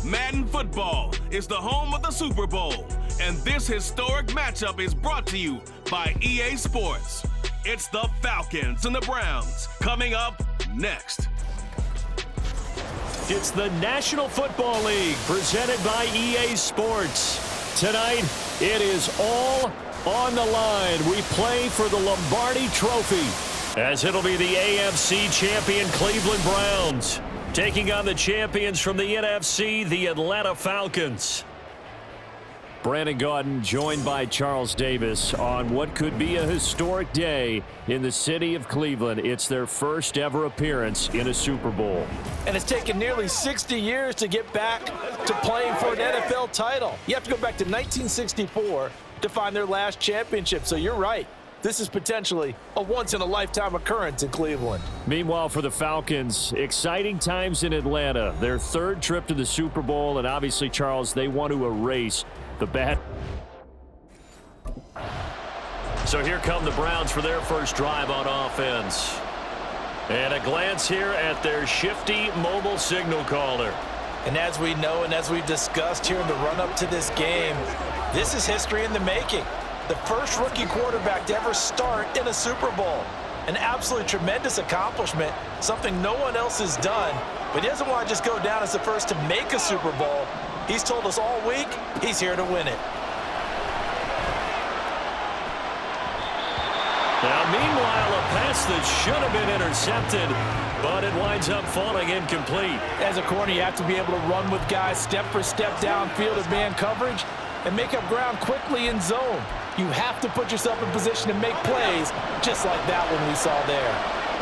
Madden Football is the home of the Super Bowl, and this historic matchup is brought to you by EA Sports. It's the Falcons and the Browns coming up next. It's the National Football League presented by EA Sports. Tonight, it is all on the line. We play for the Lombardi Trophy, as it'll be the AFC champion Cleveland Browns taking on the champions from the NFC, the Atlanta Falcons. Brandon Gaudin joined by Charles Davis on what could be a historic day in the city of Cleveland. It's their first ever appearance in a Super Bowl. And it's taken nearly 60 years to get back to playing for an NFL title. You have to go back to 1964 to find their last championship, so you're right. This is potentially a once-in-a-lifetime occurrence in Cleveland. Meanwhile, for the Falcons, exciting times in Atlanta. Their third trip to the Super Bowl, and obviously, Charles, they want to erase the bad. So here come the Browns for their first drive on offense. And a glance here at their shifty mobile signal caller. And as we know and as we've discussed here in the run-up to this game, this is history in the making. The first rookie quarterback to ever start in a Super Bowl. An absolutely tremendous accomplishment, something no one else has done. But he doesn't want to just go down as the first to make a Super Bowl. He's told us all week he's here to win it. Now, meanwhile, a pass that should have been intercepted, but it winds up falling incomplete. As a corner, you have to be able to run with guys step for step downfield in man coverage and make up ground quickly in zone. You have to put yourself in position to make plays, just like that one we saw there.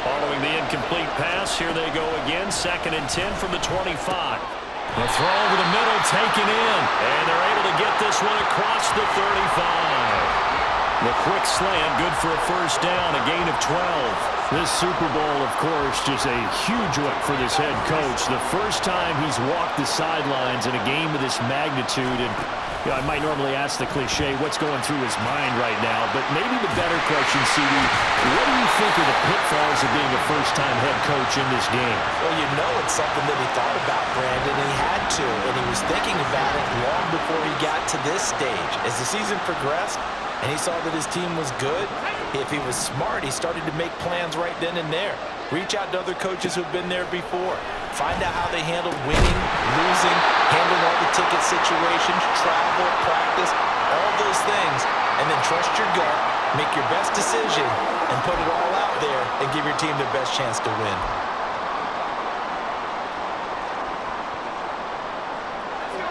Following the incomplete pass, here they go again, 2nd and 10 from the 25. The throw over the middle, taken in, and they're able to get this one across the 35. The quick slant, good for a first down, a gain of 12. This Super Bowl, of course, just a huge one for this head coach. The first time he's walked the sidelines in a game of this magnitude. And I might normally ask the cliche, what's going through his mind right now? But maybe the better question, CD, what do you think are the pitfalls of being a first-time head coach in this game? Well, you know it's something that he thought about, Brandon, and he had to. And he was thinking about it long before he got to this stage. As the season progressed, and he saw that his team was good, if he was smart, he started to make plans right then and there. Reach out to other coaches who've been there before. Find out how they handled winning, losing, handling all the ticket situations, travel, practice, all those things. And then trust your gut, make your best decision, and put it all out there and give your team the best chance to win.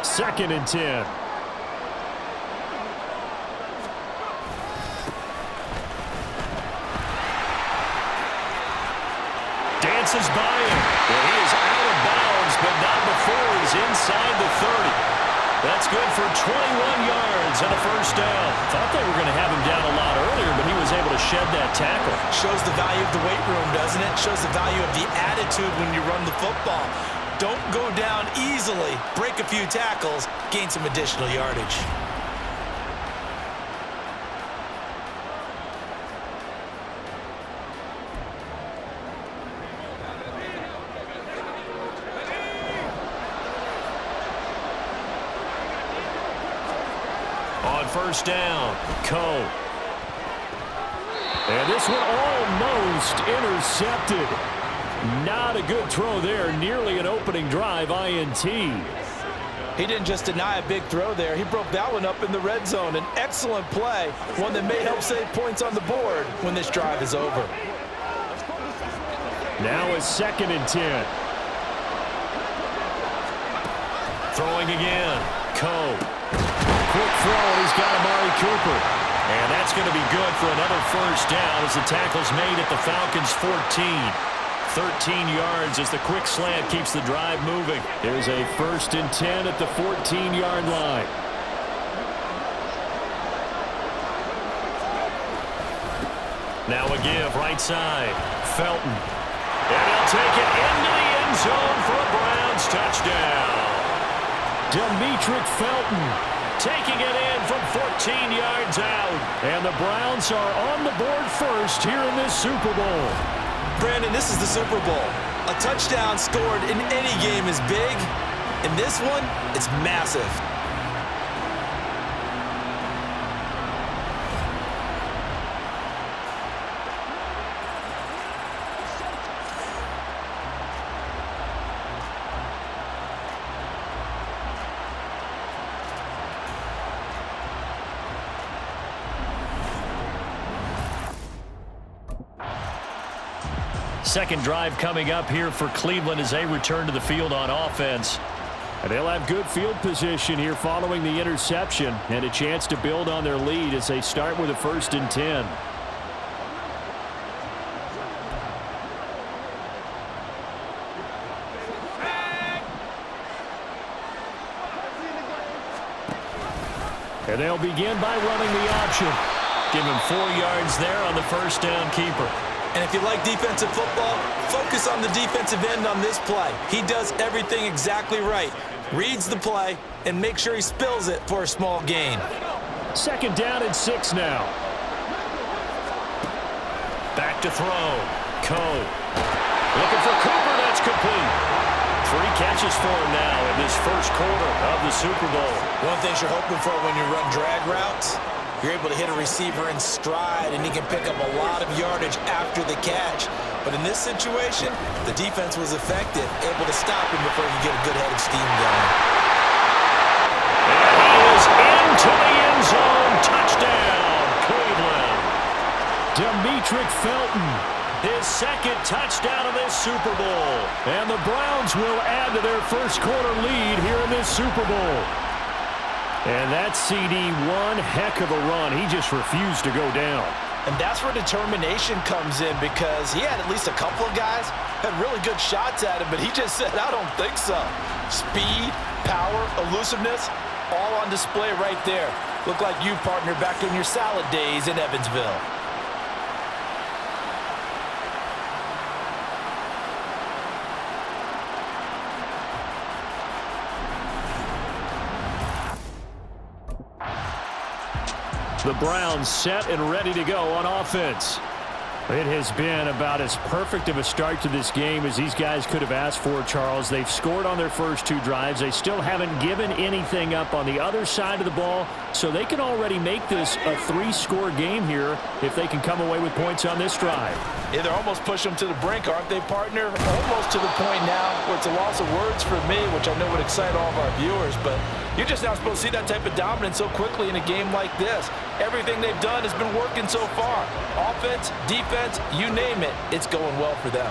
Second and 10. Dances by him. Well, he is out of bounds, but not before he's inside the 30. That's good for 21 yards and a first down. Thought they were going to have him down a lot earlier, but he was able to shed that tackle. Shows the value of the weight room, doesn't it? Shows the value of the attitude when you run the football. Don't go down easily. Break a few tackles. Gain some additional yardage. On first down, Coe. And this one almost intercepted. Not a good throw there. Nearly an opening drive INT. He didn't just deny a big throw there. He broke that one up in the red zone. An excellent play. One that may help save points on the board when this drive is over. Now a second and 10. Throwing again. Coe. Quick throw, and he's got Amari Cooper. And that's going to be good for another first down as the tackle's made at the Falcons' 14. 13 yards as the quick slant keeps the drive moving. There's a first and 10 at the 14-yard line. Now a give, right side. Felton. And he'll take it into the end zone for a Browns touchdown. Demetric Felton taking it in from 14 yards out. And the Browns are on the board first here in this Super Bowl. Brandon, this is the Super Bowl. A touchdown scored in any game is big. In this one, it's massive. Second drive coming up here for Cleveland as they return to the field on offense. And they'll have good field position here following the interception and a chance to build on their lead as they start with a first and 10. And they'll begin by running the option. Give him 4 yards there on the first down keeper. And if you like defensive football, focus on the defensive end on this play. He does everything exactly right. Reads the play and makes sure he spills it for a small gain. Second down and 6 now. Back to throw. Coe. Looking for Cooper. That's complete. 3 catches for him now in this first quarter of the Super Bowl. One of the things you're hoping for when you run drag routes, you're able to hit a receiver in stride, and he can pick up a lot of yardage after the catch. But in this situation, the defense was effective, able to stop him before he could get a good head of steam going. And he is into the end zone. Touchdown, Cleveland. Demetric Felton, his second touchdown of this Super Bowl. And the Browns will add to their first quarter lead here in this Super Bowl. And that CD, one heck of a run. He just refused to go down. And that's where determination comes in, because he had at least a couple of guys had really good shots at him, but he just said, I don't think so. Speed, power, elusiveness, all on display right there. Look like you, partner, back in your salad days in Evansville. The Browns set and ready to go on offense. It has been about as perfect of a start to this game as these guys could have asked for, Charles. They've scored on their first 2 drives. They still haven't given anything up on the other side of the ball, so they can already make this a 3-score game here if they can come away with points on this drive. Yeah, they're almost pushing them to the brink, aren't they, partner? Almost to the point now where it's a loss of words for me, which I know would excite all of our viewers, but you're just not supposed to see that type of dominance so quickly in a game like this. Everything they've done has been working so far. Offense, defense, you name it, it's going well for them.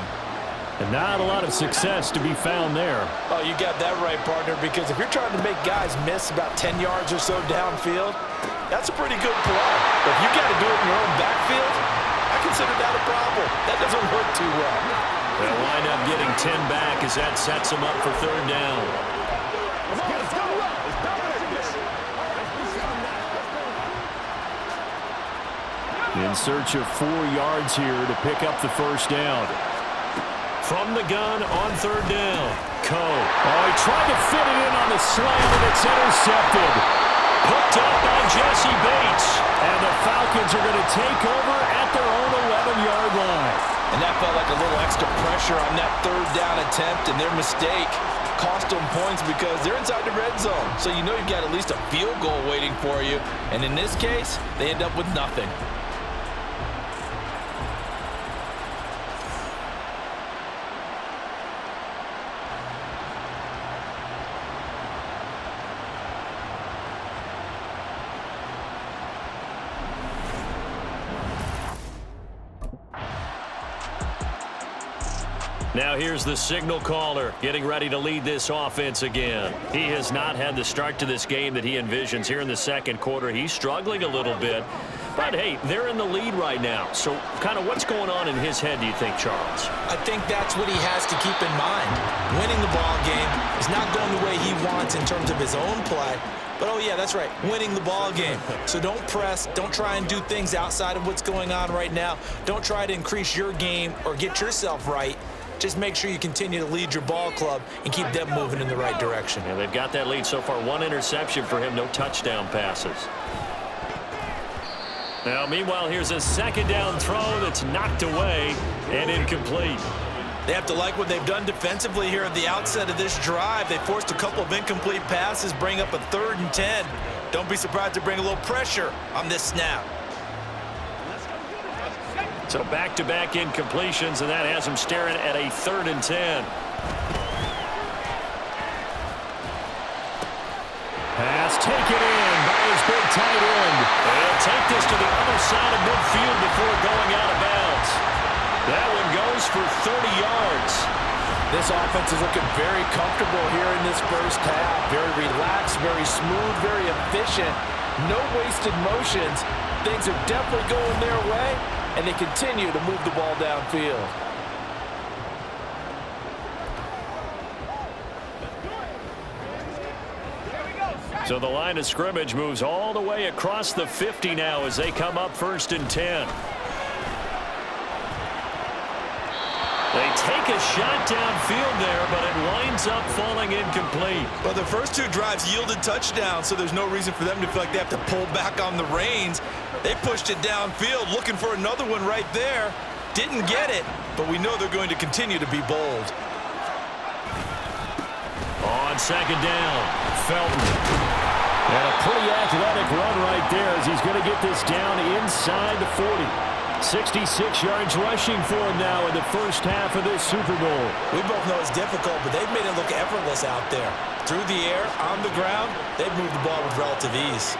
And not a lot of success to be found there. Oh, you got that right, partner, because if you're trying to make guys miss about 10 yards or so downfield, that's a pretty good play. But if you got to do it in your own backfield, I consider that a problem. That doesn't work too well. They'll wind up getting 10 back as that sets them up for 3rd down. In search of 4 yards here to pick up the first down. From the gun on 3rd down. Coe. Oh, he tried to fit it in on the slant, and it's intercepted. Picked up by Jesse Bates. And the Falcons are going to take over at their own 11-yard line. And that felt like a little extra pressure on that 3rd down attempt, and their mistake cost them points because they're inside the red zone. So you know you've got at least a field goal waiting for you. And in this case, they end up with nothing. Now here's the signal caller getting ready to lead this offense again. He has not had the start to this game that he envisions here in the 2nd quarter. He's struggling a little bit. But, hey, they're in the lead right now. So kind of what's going on in his head, do you think, Charles? I think that's what he has to keep in mind. Winning the ball game is not going the way he wants in terms of his own play. But, oh, yeah, that's right, winning the ball game. So don't press. Don't try and do things outside of what's going on right now. Don't try to increase your game or get yourself right. Just make sure you continue to lead your ball club and keep them moving in the right direction. Yeah, they've got that lead so far. 1 interception for him, no touchdown passes. Now, meanwhile, here's a 2nd down throw that's knocked away and incomplete. They have to like what they've done defensively here at the outset of this drive. They forced a couple of incomplete passes, bring up a 3rd and 10. Don't be surprised to bring a little pressure on this snap. So back-to-back incompletions, and that has him staring at a 3rd and 10. Pass taken in by his big tight end. They'll take this to the other side of midfield before going out of bounds. That one goes for 30 yards. This offense is looking very comfortable here in this first half. Very relaxed, very smooth, very efficient. No wasted motions. Things are definitely going their way, and they continue to move the ball downfield. So the line of scrimmage moves all the way across the 50 now as they come up 1st and 10. They take a shot downfield there, but it winds up falling incomplete. Well, the first 2 drives yielded touchdowns, so there's no reason for them to feel like they have to pull back on the reins. They pushed it downfield, looking for another one right there. Didn't get it, but we know they're going to continue to be bold. On 2nd down, Felton. And a pretty athletic run right there as he's going to get this down inside the 40. 66 yards rushing for him now in the first half of this Super Bowl. We both know it's difficult, but they've made it look effortless out there. Through the air, on the ground, they've moved the ball with relative ease.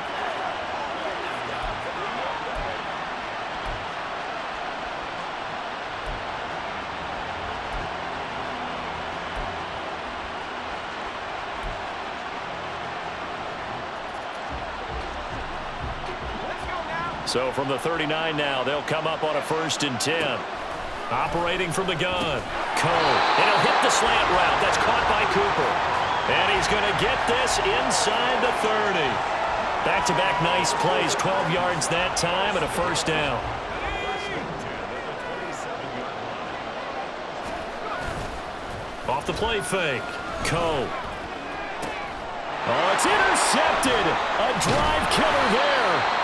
So from the 39 now, they'll come up on a 1st and 10. Operating from the gun. Coe. And he'll hit the slant route. That's caught by Cooper. And he's going to get this inside the 30. Back-to-back nice plays. 12 yards that time and a 1st down. Off the play fake. Coe. Oh, it's intercepted. A drive killer there.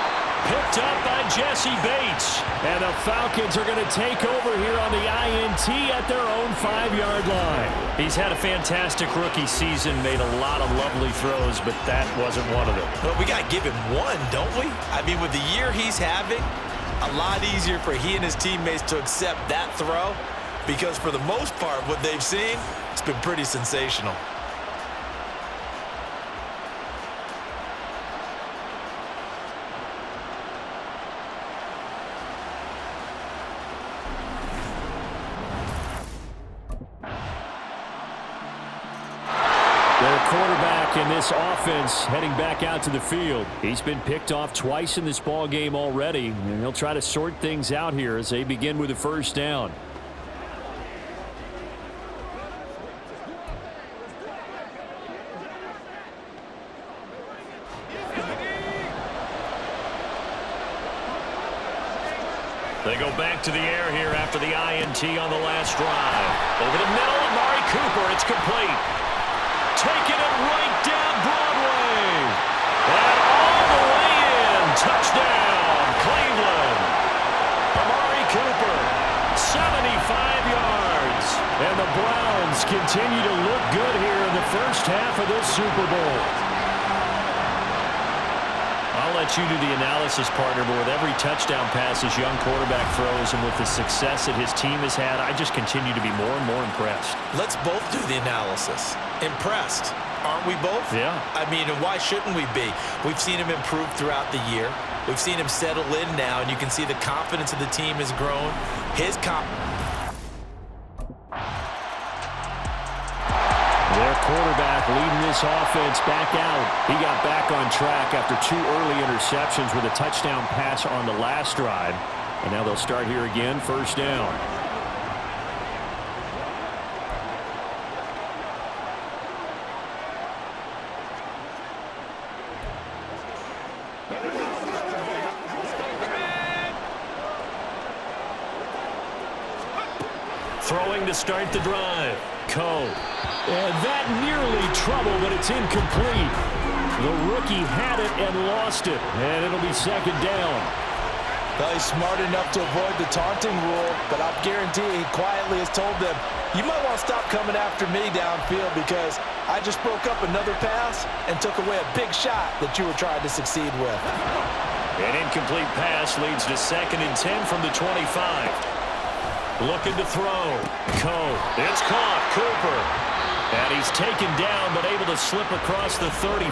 picked up by Jesse Bates. And the Falcons are going to take over here on the INT at their own 5-yard line. He's had a fantastic rookie season, made a lot of lovely throws, but that wasn't one of them. Well, we got to give him one, don't we? I mean, with the year he's having, a lot easier for he and his teammates to accept that throw, because for the most part, what they've seen, it's been pretty sensational. Their quarterback in this offense heading back out to the field. He's been picked off twice in this ball game already, and he'll try to sort things out here as they begin with a first down. They go back to the air here after the INT on the last drive. Over the middle, Amari Cooper. It's complete. Taking it right down Broadway. And all the way in. Touchdown, Cleveland. Amari Cooper, 75 yards. And the Browns continue to look good here in the first half of this Super Bowl. I'll let you do the analysis, partner, but with every touchdown pass this young quarterback throws and with the success that his team has had, I just continue to be more and more impressed. Let's both do the analysis. Impressed, aren't we both? Yeah. I mean, and why shouldn't we be? We've seen him improve throughout the year. We've seen him settle in now, and you can see the confidence of the team has grown. Their quarterback leading this offense back out. He got back on track after 2 early interceptions with a touchdown pass on the last drive. And now they'll start here again, first down. Throwing to start the drive. Coe. And that nearly trouble, but it's incomplete. The rookie had it and lost it, and it'll be second down. Well, he's smart enough to avoid the taunting rule, but I guarantee he quietly has told them, you might want to stop coming after me downfield because I just broke up another pass and took away a big shot that you were trying to succeed with. An incomplete pass leads to 2nd and 10 from the 25. Looking to throw. Coe. It's caught. Cooper. And he's taken down but able to slip across the 35.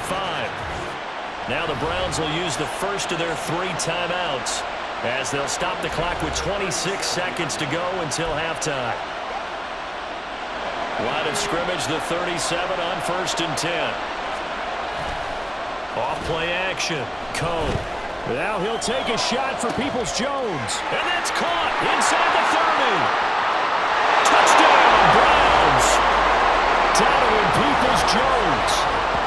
Now the Browns will use the first of their 3 timeouts as they'll stop the clock with 26 seconds to go until halftime. Line of scrimmage, the 37 on 1st and 10. Off play action. Coe. Now he'll take a shot for Peoples-Jones. And that's caught inside the 30. Touchdown, Browns. Donovan Peoples-Jones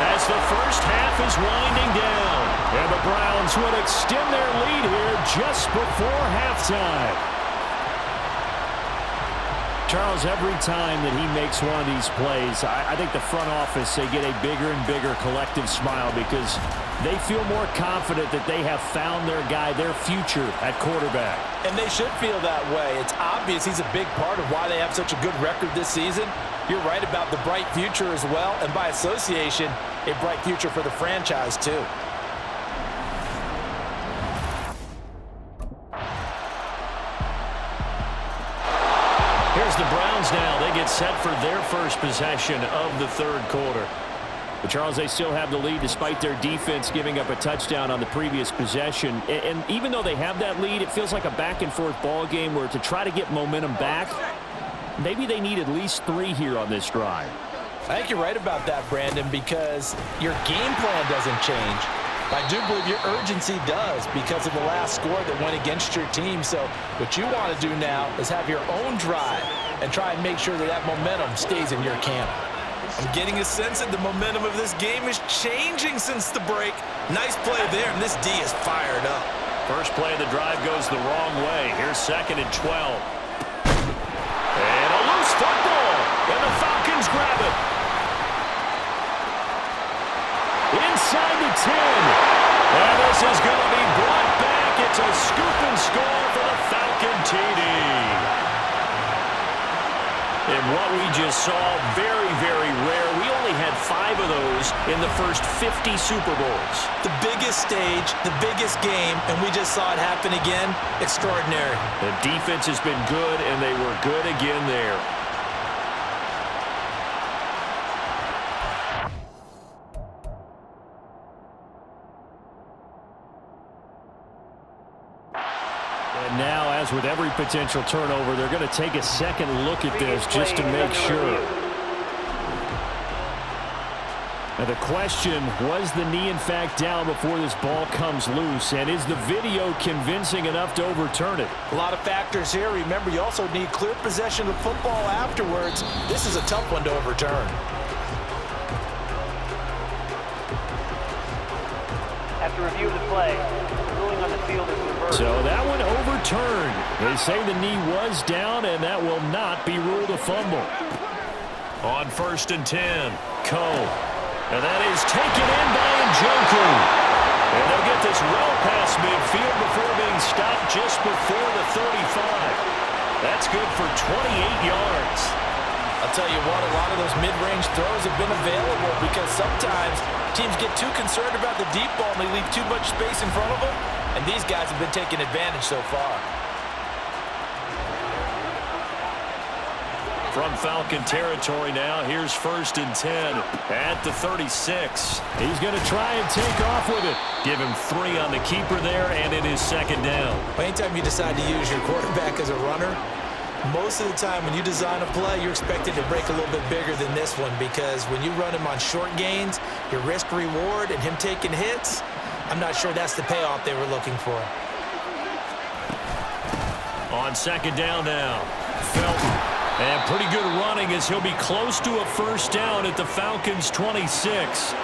as the first half is winding down. And the Browns would extend their lead here just before halftime. Charles, every time that he makes one of these plays, I think the front office, they get a bigger and bigger collective smile because they feel more confident that they have found their guy, their future at quarterback. And they should feel that way. It's obvious he's a big part of why they have such a good record this season. You're right about the bright future as well, and by association, a bright future for the franchise too. Here's the Browns now. They get set for their first possession of the 3rd quarter. But, Charles, they still have the lead despite their defense giving up a touchdown on the previous possession. And even though they have that lead, it feels like a back-and-forth ball game where to try to get momentum back, maybe they need at least 3 here on this drive. I think you're right about that, Brandon, because your game plan doesn't change. I do believe your urgency does because of the last score that went against your team. So what you want to do now is have your own drive and try and make sure that that momentum stays in your camp. I'm getting a sense that the momentum of this game is changing since the break. Nice play there, and this D is fired up. First play of the drive goes the wrong way. Here's 2nd and 12. And a loose football, and the Falcons grab it. Inside the 10. And this is going to be brought back It's a scoop and score for the Falcon TD. And what we just saw, very, very rare. We only had 5 of those in the first 50 Super Bowls. The biggest stage, the biggest game, and we just saw it happen again. Extraordinary. The defense has been good, and they were good again there. And now, as with every potential turnover, they're going to take a second look at this just to make sure. Now the question, was the knee in fact down before this ball comes loose? And is the video convincing enough to overturn it? A lot of factors here. Remember, you also need clear possession of football afterwards. This is a tough one to overturn. After review of the play, the ruling on the field is reversed. So that one overturned. They say the knee was down, and that will not be ruled a fumble. On 1st and 10, Cole. And that is taken in by Njoku. And they'll get this well past midfield before being stopped just before the 35. That's good for 28 yards. I'll tell you what, a lot of those mid-range throws have been available because sometimes teams get too concerned about the deep ball and they leave too much space in front of them, and these guys have been taking advantage so far. From Falcon territory now, here's 1st and 10 at the 36. He's going to try and take off with it. Give him 3 on the keeper there, and it is 2nd down. Anytime you decide to use your quarterback as a runner, most of the time when you design a play, you're expected to break a little bit bigger than this one because when you run him on short gains, your risk-reward and him taking hits, I'm not sure that's the payoff they were looking for. On 2nd down now, Felton. And pretty good running as he'll be close to a 1st down at the Falcons' 26.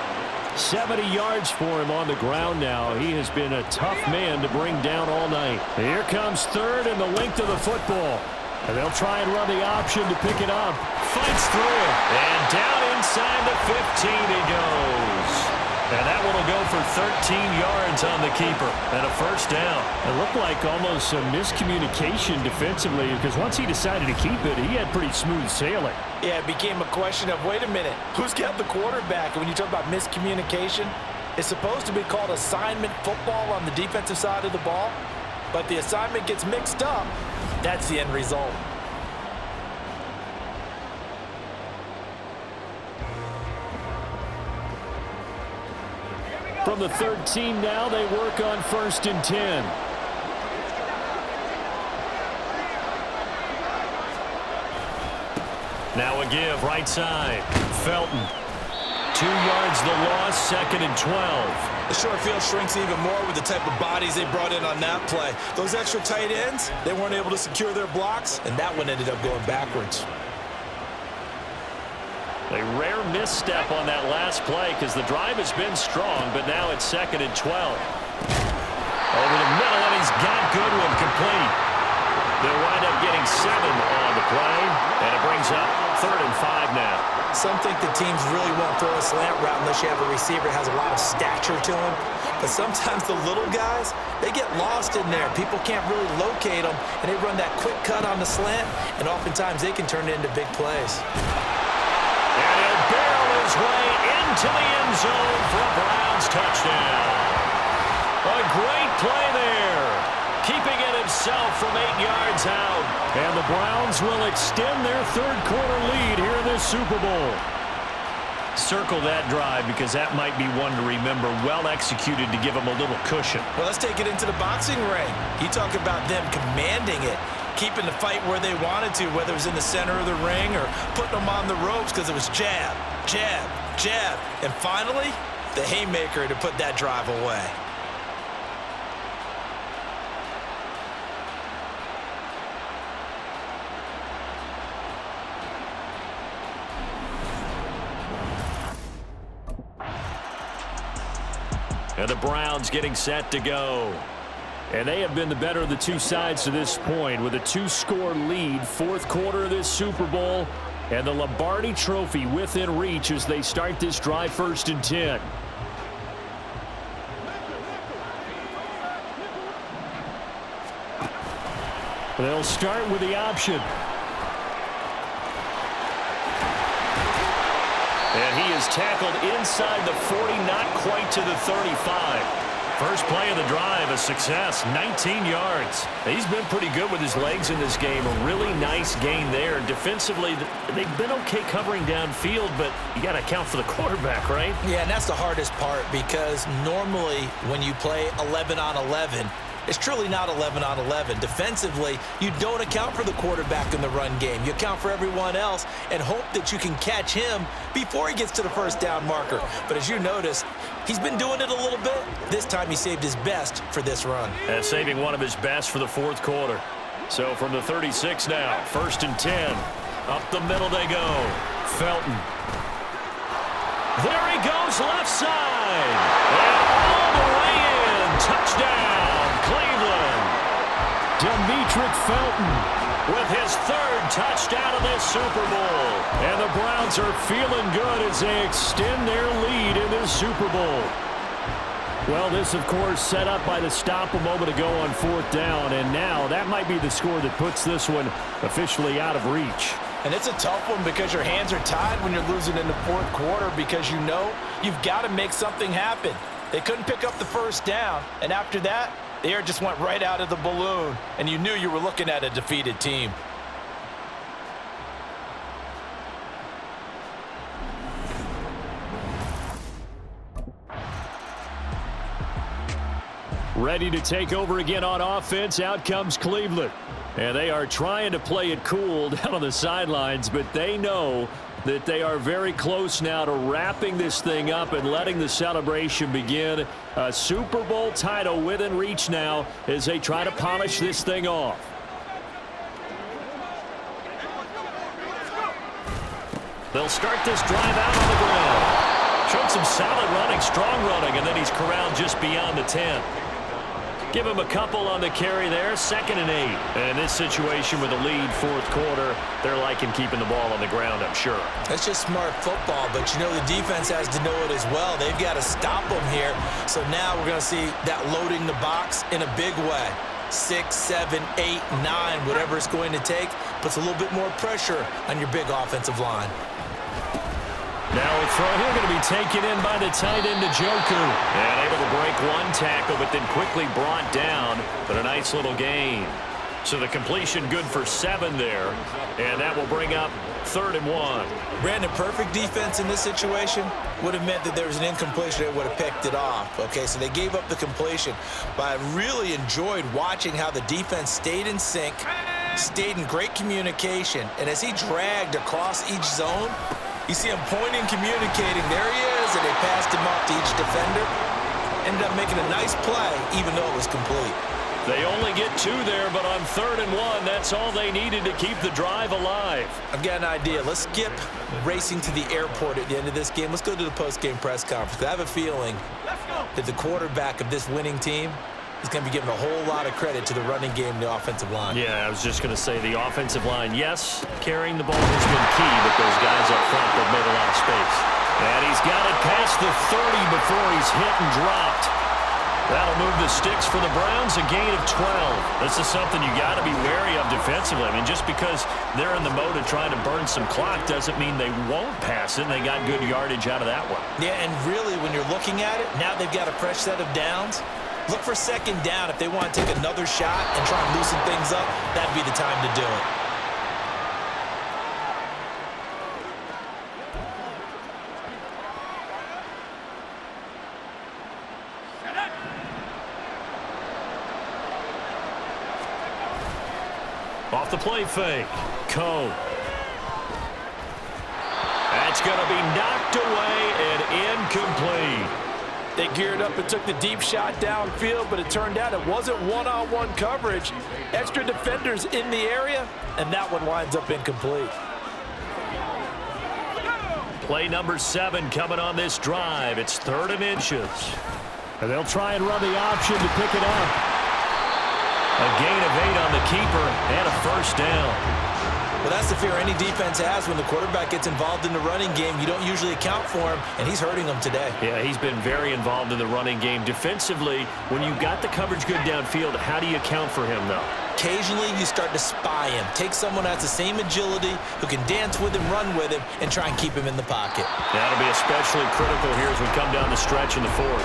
70 yards for him on the ground now. He has been a tough man to bring down all night. Here comes 3rd and the length of the football. And they'll try and run the option to pick it up. Fights through it. And down inside the 15 he goes. And that one will go for 13 yards on the keeper. And a 1st down. It looked like almost some miscommunication defensively because once he decided to keep it, he had pretty smooth sailing. Yeah, it became a question of, wait a minute, who's got the quarterback? And when you talk about miscommunication, it's supposed to be called assignment football on the defensive side of the ball. But the assignment gets mixed up. That's the end result. From the 13 now, they work on 1st and 10. Now a give, right side. Felton. 2 yards the loss, 2nd and 12. The short field shrinks even more with the type of bodies they brought in on that play. Those extra tight ends, they weren't able to secure their blocks, and that one ended up going backwards. A rare misstep on that last play because the drive has been strong, but now it's 2nd and 12. Over the middle, and he's got Goodwin complete. They'll wind up getting 7 on the play, and it brings up 3rd and 5 now. Some think the teams really won't throw a slant route unless you have a receiver that has a lot of stature to him. But sometimes the little guys, they get lost in there. People can't really locate them, and they run that quick cut on the slant, and oftentimes they can turn it into big plays. And he'll barrel his way into the end zone for a Browns touchdown. A great play there. Keeping it himself from 8 yards out. And the Browns will extend their 3rd quarter lead here in this Super Bowl. Circle that drive because that might be one to remember. Well executed to give them a little cushion. Well, let's take it into the boxing ring. You talk about them commanding it, keeping the fight where they wanted to, whether it was in the center of the ring or putting them on the ropes because it was jab, jab, jab. And finally, the haymaker to put that drive away. And the Browns getting set to go. And they have been the better of the two sides to this point with a 2-score lead, 4th quarter of this Super Bowl, and the Lombardi Trophy within reach as they start this drive 1st and 10. They'll start with the option. And he is tackled inside the 40, not quite to the 35. First play of the drive, a success, 19 yards. He's been pretty good with his legs in this game. A really nice gain there. Defensively, they've been okay covering downfield, but you got to account for the quarterback, right? Yeah, and that's the hardest part because normally when you play 11 on 11, it's truly not 11 on 11. Defensively, you don't account for the quarterback in the run game. You account for everyone else and hope that you can catch him before he gets to the first down marker. But as you notice, he's been doing it a little bit. This time he saved his best for this run. And saving one of his best for the fourth quarter. So from the 36 now, 1st and 10. Up the middle they go. Felton. There he goes, left side. And all the way in. Touchdown. Cleveland. Demetric Felton with his 3rd touchdown of this Super Bowl. And the Browns are feeling good as they extend their lead in this Super Bowl. Well, this, of course, set up by the stop a moment ago on 4th down. And now that might be the score that puts this one officially out of reach. And it's a tough one because your hands are tied when you're losing in the 4th quarter because you know you've got to make something happen. They couldn't pick up the first down. And after that, the air just went right out of the balloon, and you knew you were looking at a defeated team. Ready to take over again on offense. Out comes Cleveland. And they are trying to play it cool down on the sidelines, but they know that they are very close now to wrapping this thing up and letting the celebration begin. A Super Bowl title within reach now as they try to polish this thing off. They'll start this drive out on the ground. Showed some solid running, strong running, and then he's corralled just beyond the 10. Give him a couple on the carry there, 2nd and 8. And in this situation with a lead 4th quarter, they're liking keeping the ball on the ground, I'm sure. That's just smart football, but you know the defense has to know it as well. They've got to stop them here. So now we're going to see that loading the box in a big way. 6, 7, 8, 9, whatever it's going to take, puts a little bit more pressure on your big offensive line. Now a throw here going to be taken in by the tight end Njoku. And able to break one tackle, but then quickly brought down. But a nice little gain. So the completion good for 7 there. And that will bring up 3rd and 1. Brandon, perfect defense in this situation would have meant that there was an incompletion that would have picked it off. Okay, so they gave up the completion. But I really enjoyed watching how the defense stayed in sync, stayed in great communication. And as he dragged across each zone, you see him pointing, communicating. There he is, and they passed him up to each defender. Ended up making a nice play, even though it was complete. They only get 2 there, but on 3rd and 1, that's all they needed to keep the drive alive. I've got an idea. Let's skip racing to the airport at the end of this game. Let's go to the post-game press conference. I have a feeling that the quarterback of this winning team is going to be given a whole lot of credit to the running game and the offensive line. Yeah, I was just going to say the offensive line, yes, carrying the ball has been key, but those guys up front have made a lot of space. And he's got it past the 30 before he's hit and dropped. That'll move the sticks for the Browns, a gain of 12. This is something you got to be wary of defensively. I mean, just because they're in the mode of trying to burn some clock doesn't mean they won't pass it. They got good yardage out of that one. Yeah, and really, when you're looking at it, now they've got a fresh set of downs. Look for 2nd down. If they want to take another shot and try and loosen things up, that'd be the time to do it. Off the play fake. Coe. That's going to be knocked away and incomplete. They geared up and took the deep shot downfield, but it turned out it wasn't one-on-one coverage. Extra defenders in the area, and that one winds up incomplete. Play number 7 coming on this drive. It's 3rd and inches. And they'll try and run the option to pick it up. A gain of 8 on the keeper and a first down. Well, that's the fear any defense has when the quarterback gets involved in the running game. You don't usually account for him, and he's hurting them today. Yeah, he's been very involved in the running game. Defensively, when you've got the coverage good downfield, how do you account for him, though? Occasionally, you start to spy him. Take someone who has the same agility, who can dance with him, run with him, and try and keep him in the pocket. That'll be especially critical here as we come down the stretch in the fourth.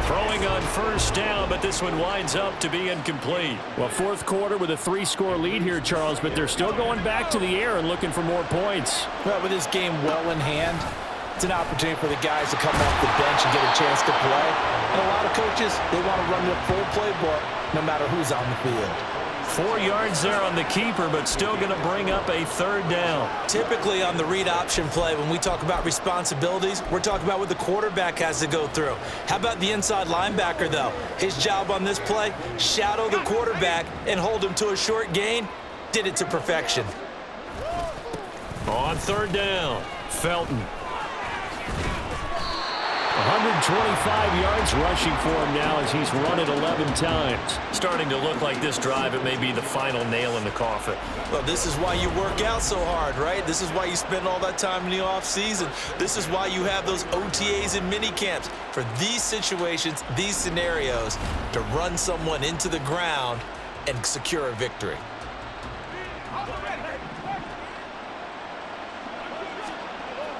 Throwing on first down, but this one winds up to be incomplete. Well, fourth quarter with a 3-score lead here, Charles, but they're still going back to the air and looking for more points. Well, with this game well in hand, it's an opportunity for the guys to come off the bench and get a chance to play. And a lot of coaches, they want to run the full playbook no matter who's on the field. 4 yards there on the keeper, but still going to bring up a third down. Typically on the read option play, when we talk about responsibilities, we're talking about what the quarterback has to go through. How about the inside linebacker, though? His job on this play, shadow the quarterback and hold him to a short gain. Did it to perfection. On third down, Felton. 125 yards rushing for him now as he's run it 11 times. Starting to look like this drive, it may be the final nail in the coffin. Well, this is why you work out so hard, right? This is why you spend all that time in the offseason. This is why you have those OTAs and mini camps. For these situations, these scenarios, to run someone into the ground and secure a victory.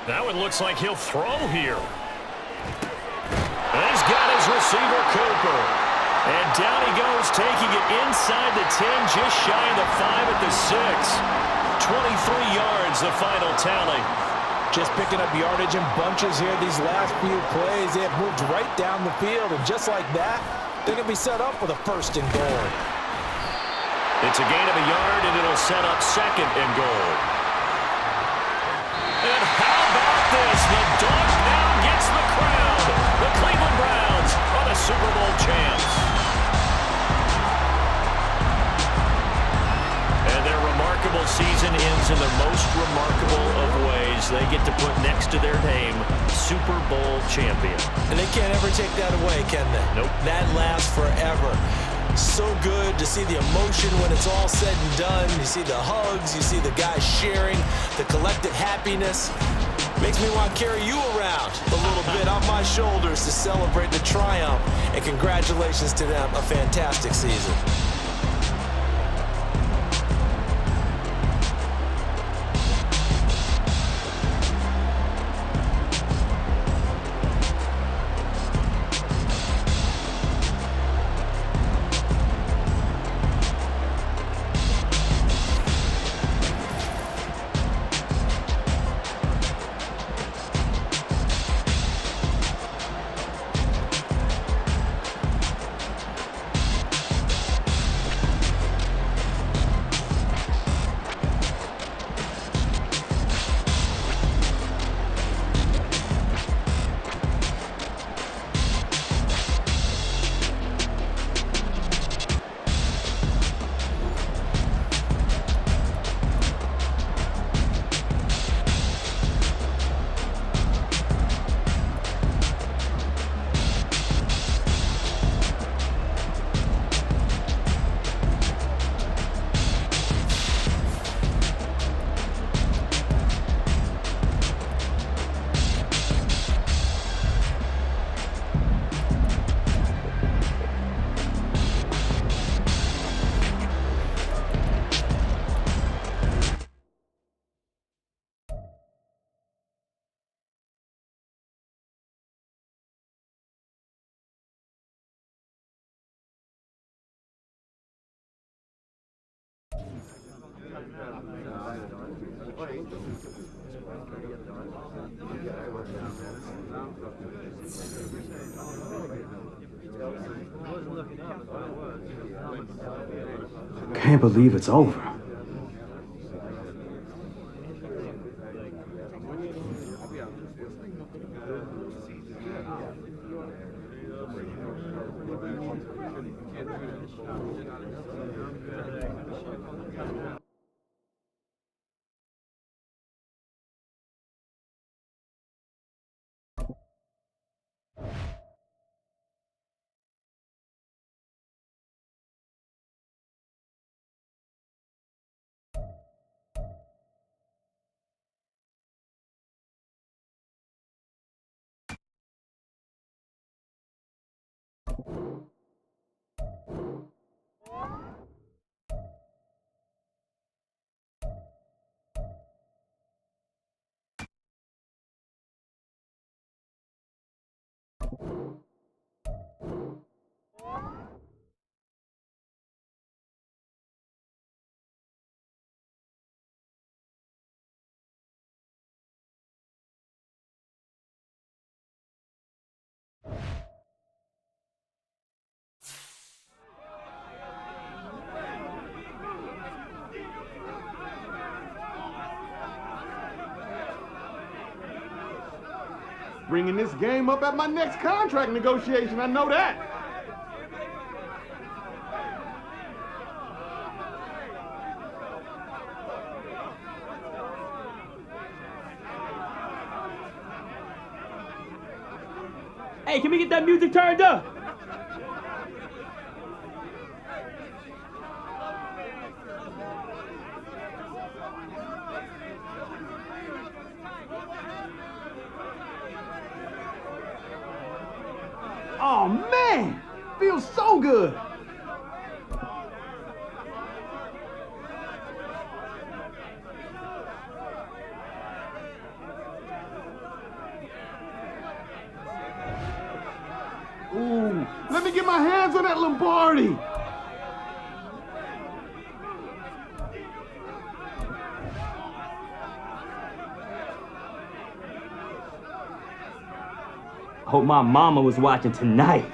That one looks like he'll throw here. And he's got his receiver, Cooper. And down he goes, taking it inside the 10, just shy of the 5 at the 6. 23 yards, the final tally. Just picking up yardage in bunches here these last few plays. They have moved right down the field, and just like that, they're going to be set up with a first and goal. It's a gain of a yard, and it'll set up second and goal. And how about this? The dog pound gets the crowd. The Cleveland Browns are the Super Bowl champs. And their remarkable season ends in the most remarkable of ways. They get to put next to their name, Super Bowl champion. And they can't ever take that away, can they? Nope. That lasts forever. So good to see the emotion when it's all said and done. You see the hugs, you see the guys sharing, the collective happiness. Makes me want to carry you around a little bit on my shoulders to celebrate the triumph. And congratulations to them, a fantastic season. Can't believe it's over. Bringing this game up at my next contract negotiation, I know that. Hey, can we get that music turned up? Oh man, feels so good. Ooh, let me get my hands on that Lombardi. Hope my mama was watching tonight.